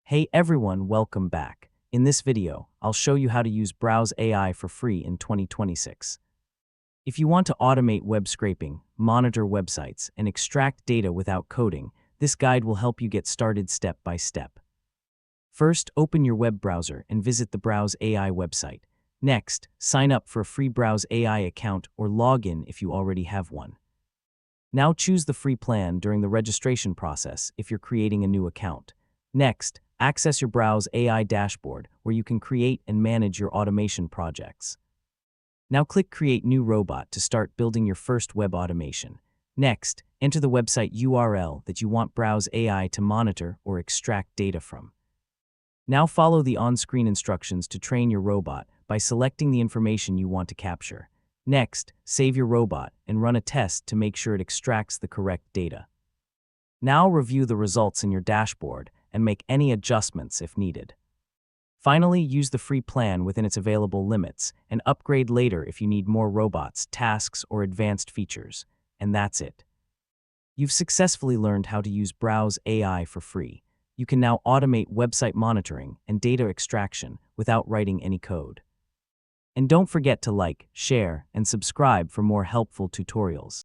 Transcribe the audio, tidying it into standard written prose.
Hey everyone, welcome back. In this video, I'll show you how to use Browse AI for free in 2026. If you want to automate web scraping, monitor websites, and extract data without coding, this guide will help you get started step by step. First, open your web browser and visit the Browse AI website. Next, sign up for a free Browse AI account or log in if you already have one. Now choose the free plan during the registration process if you're creating a new account. Next, access your Browse AI dashboard where you can create and manage your automation projects. Now click Create New Robot to start building your first web automation. Next, enter the website URL that you want Browse AI to monitor or extract data from. Now follow the on-screen instructions to train your robot by selecting the information you want to capture. Next, save your robot and run a test to make sure it extracts the correct data. Now review the results in your dashboard and make any adjustments if needed. Finally, use the free plan within its available limits and upgrade later if you need more robots, tasks, or advanced features. And that's it. You've successfully learned how to use Browse AI for free. You can now automate website monitoring and data extraction without writing any code. And don't forget to like, share, and subscribe for more helpful tutorials.